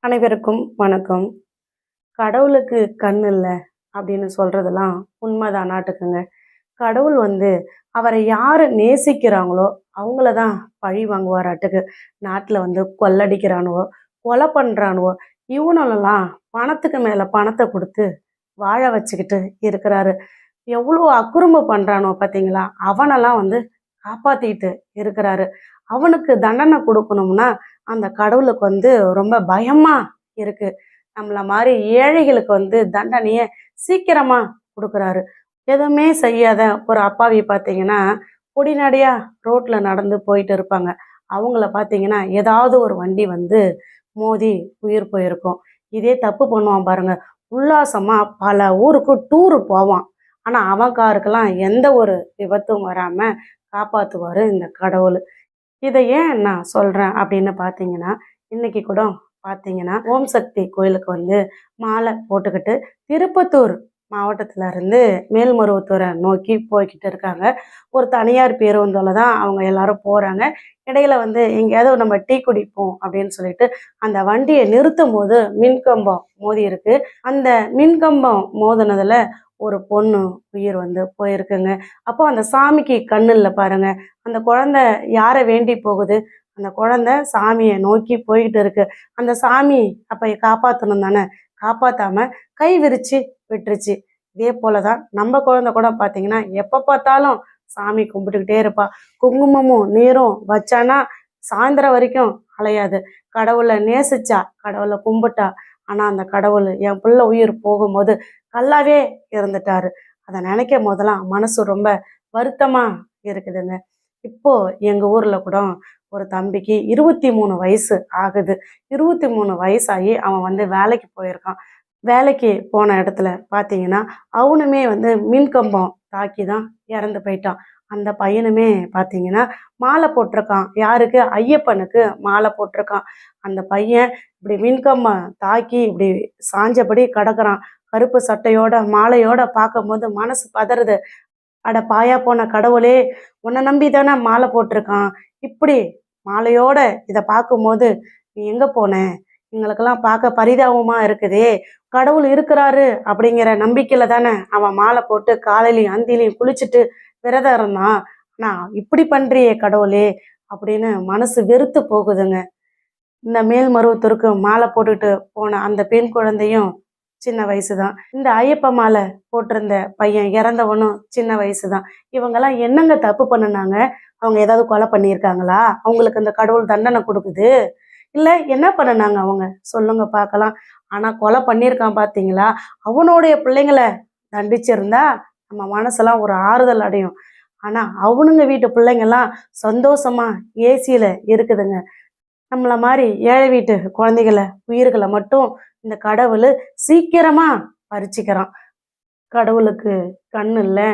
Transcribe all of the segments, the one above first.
அனைவருக்கும் வணக்கம். கடவுளுக்கு கண் இல்ல அப்படின்னு சொல்றதெல்லாம் உண்மைதான் நாட்டுக்குங்க. கடவுள் அவரை யாரு நேசிக்கிறாங்களோ அவங்கள தான் பழி வாங்குவாராட்டுக்கு. நாட்டுல கொள்ளடிக்கிறானுவோ, கொலை பண்றானுவோ, இவனெல்லாம் பணத்துக்கு மேல பணத்தை கொடுத்து வாழ வச்சுக்கிட்டு இருக்கிறாரு. எவ்வளோ அக்குறும்பு பண்றானோ பார்த்தீங்களா? அவனெல்லாம் காப்பாத்திட்டு இருக்கிறாரு. அவனுக்கு தண்டனை கொடுக்கணும்னா அந்த கடவுளுக்கு ரொம்ப பயமா இருக்கு. நம்மள மாதிரி ஏழைகளுக்கு தண்டனைய சீக்கிரமா கொடுக்குறாரு. எதுவுமே செய்யாத ஒரு அப்பாவி பார்த்தீங்கன்னா பொடிநடையா ரோட்ல நடந்து போயிட்டு இருப்பாங்க. அவங்கள பார்த்தீங்கன்னா ஏதாவது ஒரு வண்டி மோதி உயிர் போயிருக்கும். இதே தப்பு பண்ணுவான் பாருங்க, உல்லாசமா பல ஊருக்கு டூரு போவான். ஆனா அவன் காருக்கெல்லாம் எந்த ஒரு விபத்தும் வராம காப்பாத்துவாரு இந்த கடவுள். இதை ஏன் நான் சொல்றேன் அப்படின்னு பார்த்தீங்கன்னா, இன்னைக்கு கூட பார்த்தீங்கன்னா ஓம் சக்தி கோயிலுக்கு மாலை போட்டுக்கிட்டு திருப்பத்தூர் மாவட்டத்துல இருந்து மேல்மருவத்தூரை நோக்கி போய்கிட்டு இருக்காங்க. ஒரு தனியார் பேருந்துல தான் அவங்க எல்லாரும் போறாங்க. இடையில எங்கேயாவது நம்ம டீ குடிப்போம் அப்படின்னு சொல்லிட்டு அந்த வண்டியை நிறுத்தும் போது மின்கம்பம் மோதி இருக்கு. அந்த மின்கம்பம் மோதினதுல ஒரு பொண்ணு உயிர் போயிருக்குங்க. அப்போ அந்த சாமிக்கு கண்ணு இல்லை பாருங்க. அந்த குழந்தை யாரை வேண்டி போகுது? அந்த குழந்தை சாமியை நோக்கி போய்கிட்டு இருக்கு. அந்த சாமி அப்ப காப்பாற்றணும் தானே, காப்பாத்தாம கை விரிச்சு விட்டுருச்சு. இதே போலதான் நம்ம குழந்தை கூட பார்த்தீங்கன்னா எப்போ பார்த்தாலும் சாமி கும்பிட்டுக்கிட்டே இருப்பா. குங்குமமும் நீரும் வச்சானா சாயந்தரம் வரைக்கும் அலையாது. கடவுளை நேசிச்சா, கடவுளை கும்பிட்டா. ஆனா அந்த கடவுள் என் பிள்ளை உயிர் போகும்போது கல்லாவே இருந்துட்டாரு. அதை நினைக்கும் போதெல்லாம் மனசு ரொம்ப வருத்தமா இருக்குதுங்க. இப்போ எங்க ஊர்ல கூட ஒரு தம்பிக்கு 23 வயசு ஆகுது. 23 வயசாகி அவன் வேலைக்கு போயிருக்கான். வேலைக்கு போன இடத்துல பார்த்தீங்கன்னா அவனுமே மின்கம்பம் தாக்கி தான் இறந்து போயிட்டான். அந்த பையனுமே பார்த்தீங்கன்னா மாலை போட்டிருக்கான். யாருக்கு? ஐயப்பனுக்கு மாலை போட்டிருக்கான். அந்த பையன் இப்படி மின்கம்பம் தாக்கி இப்படி சாஞ்சபடி கிடக்குறான். கருப்பு சட்டையோட மாலையோட பார்க்கும்போது மனசு பதறுது. அட பாயா போன கடவுளே, உன்னை நம்பி தானே மாலை போட்டிருக்கான். இப்படி மாலையோட இதை பார்க்கும்போது நீ எங்க போன? எங்களுக்கெல்லாம் பார்க்க பரிதாபமா இருக்குதே. கடவுள் இருக்கிறாரு அப்படிங்கிற நம்பிக்கையில தானே அவன் மாலை போட்டு காலையிலையும் அந்திலையும் குளிச்சுட்டு விரதம் இருந்தான். நான் இப்படி பண்றியே கடவுளே அப்படின்னு மனசு வெறுத்து போகுதுங்க. இந்த மேல்மருவத்தூருக்கு மாலை போட்டுட்டு போன அந்த பெண் குழந்தையும் சின்ன வயசு தான். இந்த ஐயப்ப மாலை போட்டிருந்த பையன் இறந்தவனும் சின்ன வயசு தான். இவங்கெல்லாம் என்னங்க தப்பு பண்ணுனாங்க? அவங்க ஏதாவது கொலை பண்ணியிருக்காங்களா? அவங்களுக்கு அந்த கடவுள் தண்டனை கொடுக்குது? இல்லை என்ன பண்ணுனாங்க அவங்க? சொல்லுங்க பார்க்கலாம். ஆனா கொலை பண்ணியிருக்கான் பார்த்தீங்களா? அவனுடைய பிள்ளைங்களை தண்டிச்சிருந்தா நம்ம மனசெல்லாம் ஒரு ஆறுதல் அடையும். ஆனா அவனுங்க வீட்டு பிள்ளைங்கெல்லாம் சந்தோஷமா ஏசியில இருக்குதுங்க. நம்மள மாதிரி ஏழை வீட்டு குழந்தைகளை உயிர்களை மட்டும் இந்த கடவுள் சீக்கிரமா பறிச்சுக்கிறான். கடவுளுக்கு கண்ணு இல்லை,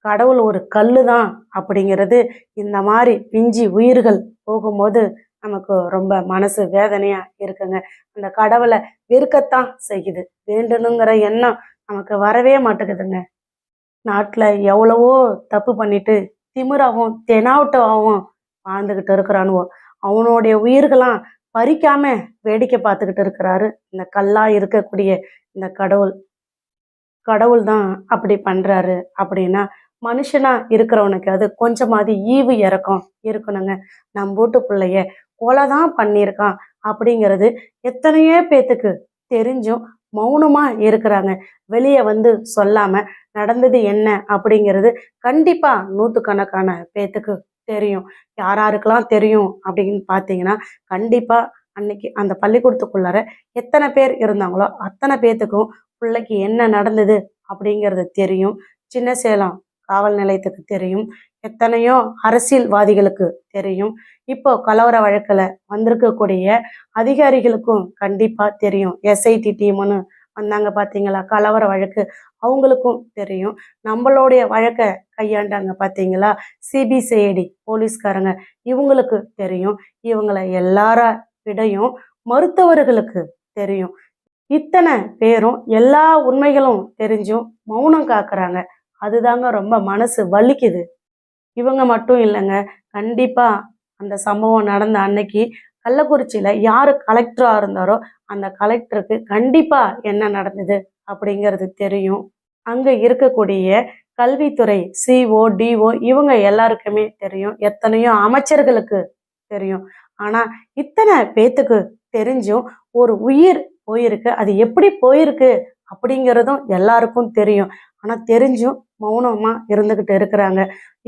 கடவுள் ஒரு கல்லு தான் அப்படிங்கிறது இந்த மாதிரி பிஞ்சி உயிர்கள் போகும்போது நமக்கு ரொம்ப மனசு வேதனையா இருக்குங்க. அந்த கடவுளை வெறுக்கத்தான் செய்யுது. வேண்டணுங்கிற எண்ணம் நமக்கு வரவே மாட்டேங்குதுங்க. நாட்டில் எவ்வளவோ தப்பு பண்ணிட்டு திமிராவும் தெனாவட்டாவும் வாழ்ந்துக்கிட்டு இருக்கிறானுவோ, அவனுடைய உயிர்களாம் பறிக்காம வேடிக்கை பார்த்துக்கிட்டு இருக்கிறாரு இந்த கல்லா இருக்கக்கூடிய இந்த கடவுள். கடவுள் தான் அப்படி பண்றாரு அப்படின்னா மனுஷனா இருக்கிறவனுக்கு அது கொஞ்சமாவது ஈவு இறக்கம் இருக்கணுங்க. நம்ம வீட்டு பிள்ளைய கொலைதான் பண்ணியிருக்கான் அப்படிங்கிறது எத்தனையோ பேத்துக்கு தெரிஞ்சும் மௌனமா இருக்கிறாங்க. வெளியே சொல்லாம நடந்தது என்ன அப்படிங்கிறது கண்டிப்பா நூற்றுக்கணக்கான பேத்துக்கு தெரியும். யாராருக்கெல்லாம் தெரியும் அப்படின்னு பார்த்தீங்கன்னா கண்டிப்பா அன்னைக்கு அந்த பள்ளிக்கூடத்துக்குள்ளார எத்தனை பேர் இருந்தாங்களோ அத்தனை பேத்துக்கும் பிள்ளைக்கு என்ன நடந்தது அப்படிங்கிறது தெரியும். சின்ன சேலம் காவல் நிலையத்துக்கு தெரியும். எத்தனையோ அரசியல்வாதிகளுக்கு தெரியும். இப்போ கலவர வழக்குல வந்திருக்கக்கூடிய அதிகாரிகளுக்கும் கண்டிப்பா தெரியும். எஸ்ஐடி டீம்னு வந்தாங்க பார்த்தீங்களா, கலவர வழக்கு, அவங்களுக்கும் தெரியும். நம்மளுடைய வழக்கை கையாண்டாங்க பார்த்தீங்களா, சிபிசிஐடி போலீஸ்காரங்க, இவங்களுக்கு தெரியும். இவங்களை எல்லார விடையும் மருத்துவர்களுக்கு தெரியும். இத்தனை பேரும் எல்லா உண்மைகளும் தெரிஞ்சும் மௌனம் காக்குறாங்க. அதுதாங்க ரொம்ப மனசு வலிக்குது. இவங்க மட்டும் இல்லைங்க, கண்டிப்பா அந்த சம்பவம் நடந்த அன்னைக்கு கள்ளக்குறிச்சியில யாரு கலெக்டரா இருந்தாரோ அந்த கலெக்டருக்கு கண்டிப்பா என்ன நடந்தது அப்படிங்கிறது தெரியும். அங்க இருக்கக்கூடிய கல்வித்துறை சிஓ, டிஓ இவங்க எல்லாருக்குமே தெரியும். எத்தனையோ அமைச்சர்களுக்கு தெரியும். ஆனா இத்தனை பேத்துக்கு தெரிஞ்சும் ஒரு உயிர் போயிருக்கு. அது எப்படி போயிருக்கு அப்படிங்கிறதும் எல்லாருக்கும் தெரியும். ஆனா தெரிஞ்சும் மௌனமா இருந்துகிட்டு இருக்கிறாங்க.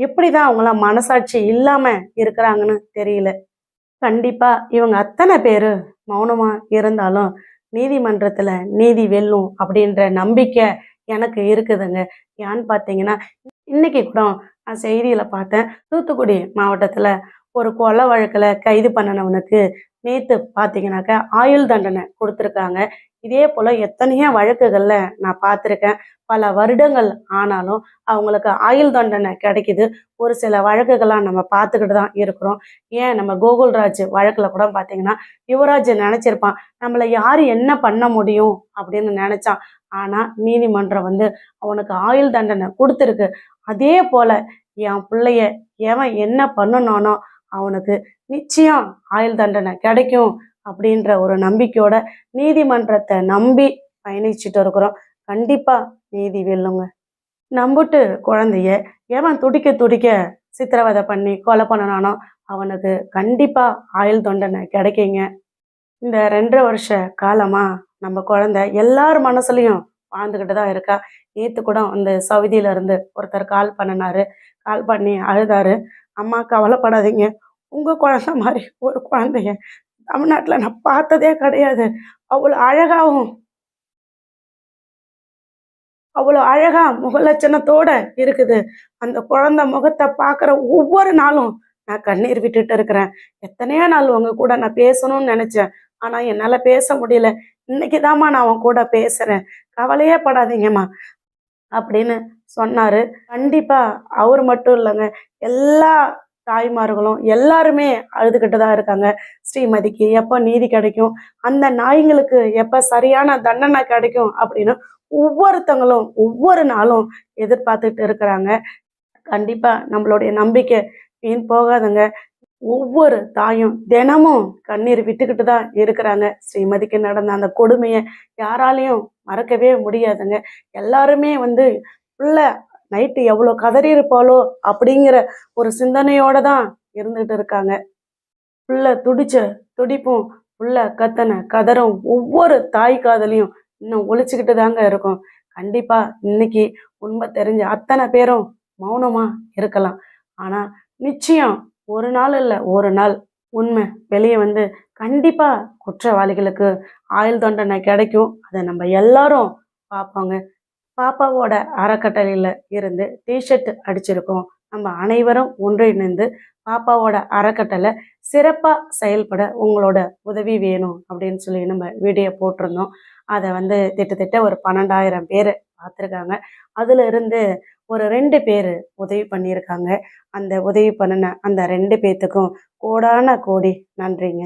எப்படிதான் அவங்களாம் மனசாட்சி இல்லாம இருக்கிறாங்கன்னு தெரியல. கண்டிப்பா இவங்க அத்தனை பேரு மௌனமா இருந்தாலும் நீதிமன்றத்துல நீதி வெல்லும் அப்படின்ற நம்பிக்கை எனக்கு இருக்குதுங்க. ஏன்னு பார்த்தீங்கன்னா, இன்னைக்கு கூட நான் செய்தியில பார்த்தேன். தூத்துக்குடி மாவட்டத்துல ஒரு கொலை வழக்குல கைது பண்ணுனவனுக்கு நேத்து பார்த்தீங்கன்னாக்கா, ஆயுள் தண்டனை குடுத்துருக்காங்க. இதே போல எத்தனையோ வழக்குகள்ல நான் பார்த்துருக்கேன். பல வருடங்கள் ஆனாலும் அவங்களுக்கு ஆயுள் தண்டனை கிடைக்குது. ஒரு சில வழக்குகள்லாம் நம்ம பார்த்துக்கிட்டு தான் இருக்கிறோம். ஏன் நம்ம கோகுல்ராஜ் வழக்குல கூட பார்த்தீங்கன்னா, யுவராஜ் நெனச்சிருப்பான், நம்மள யாரு என்ன பண்ண முடியும் அப்படின்னு நெனச்சான். ஆனா நீதிமன்றம் வந்து அவனுக்கு ஆயுள் தண்டனை குடுத்துருக்கு. அதே போல என் பிள்ளைய எவன் என்ன பண்ணுனானோ அவனுக்கு நிச்சயம் ஆயுள் தண்டனை கிடைக்கும் அப்படின்ற ஒரு நம்பிக்கையோட நீதிமன்றத்தை நம்பி பயணிச்சுட்டு இருக்கிறோம். கண்டிப்பா நீதி வெல்லுங்க. நம்புட்டு குழந்தைய எவன் துடிக்க துடிக்க சித்திரவதை பண்ணி கொலை பண்ணனானோ அவனுக்கு கண்டிப்பா ஆயுள் தண்டனை கிடைக்குங்க. இந்த 2.5 வருஷ காலமா நம்ம குழந்தை எல்லார் மனசுலயும் வாழ்ந்துகிட்டு தான் இருக்கா. நேத்து கூட அந்த சவுதியில இருந்து ஒருத்தர் கால் பண்ணினாரு. கால் பண்ணி அழுதாரு. அம்மா கவலைப்படாதீங்க. உங்க குழந்தை மாதிரி ஒரு குழந்தைய தமிழ்நாட்டுல நான் பார்த்ததே கிடையாது. அவ்வளோ அழகாவும் அவ்வளோ அழகா முகலட்சணத்தோட இருக்குது. அந்த குழந்தை முகத்தை பார்க்குற ஒவ்வொரு நாளும் நான் கண்ணீர் விட்டுட்டு இருக்கிறேன். எத்தனையோ நாள் உங்க கூட நான் பேசணும்னு நினைச்சேன். ஆனா என்னால பேச முடியல. இன்னைக்குதாம்மா நான் அவன் கூட பேசுறேன். கவலையே படாதீங்கம்மா அப்படின்னு சொன்னாரு. கண்டிப்பா அவர் மட்டும் இல்லைங்க. எல்லா தாய்மார்களும் எல்லாருமே அழுதுகிட்டு தான் இருக்காங்க. ஸ்ரீமதிக்கு எப்போ நீதி கிடைக்கும், அந்த நாய்ங்களுக்கு எப்ப சரியான தண்டனை கிடைக்கும் அப்படின்னு ஒவ்வொருத்தங்களும் ஒவ்வொரு நாளும் எதிர்பார்த்துட்டு இருக்கிறாங்க. கண்டிப்பா நம்மளுடைய நம்பிக்கை வீண் போகாதுங்க. ஒவ்வொரு தாயும் தினமும் கண்ணீர் விட்டுக்கிட்டு தான் இருக்கிறாங்க. ஸ்ரீமதிக்கு நடந்த அந்த கொடுமைய யாராலையும் மறக்கவே முடியாதுங்க. எல்லாருமே வந்து புள்ள நைட்டு எவ்வளோ கதறி இருப்பாளோ அப்படிங்கிற ஒரு சிந்தனையோட தான் இருந்துட்டு இருக்காங்க. புள்ள துடிச்ச துடிப்பும், புள்ள கத்தன கதறும் ஒவ்வொரு தாய் காதலையும் இன்னும் ஒழிச்சுக்கிட்டு தாங்க இருக்கும். கண்டிப்பா இன்னைக்கு உண்மை தெரிஞ்ச அத்தனை பேரும் மௌனமா இருக்கலாம். ஆனா நிச்சயம் ஒரு நாள் இல்ல ஒரு நாள் உண்மை வெளியே வந்து கண்டிப்பா குற்றவாளிகளுக்கு ஆயுள் தண்டனை கிடைக்கும். அதை நம்ம எல்லாரும் பார்ப்போங்க. பாப்பாவோட அறக்கட்டளையில இருந்து டிஷர்ட் அடிச்சிருக்கோம். நம்ம அனைவரும் ஒன்றிணைந்து பாப்பாவோட அறக்கட்டளை சிறப்பா செயல்பட உங்களோட உதவி வேணும் அப்படின்னு சொல்லி நம்ம வீடியோ போட்டிருந்தோம். அதை வந்து திட்டத்தட்ட ஒரு 12,000 பேர் பார்த்துருக்காங்க. அதுல இருந்து ஒரு 2 பேர் உதவி பண்ணியிருக்காங்க. அந்த உதவி பண்ணின அந்த 2 பேத்துக்கும் கோடான கோடி நன்றிங்க.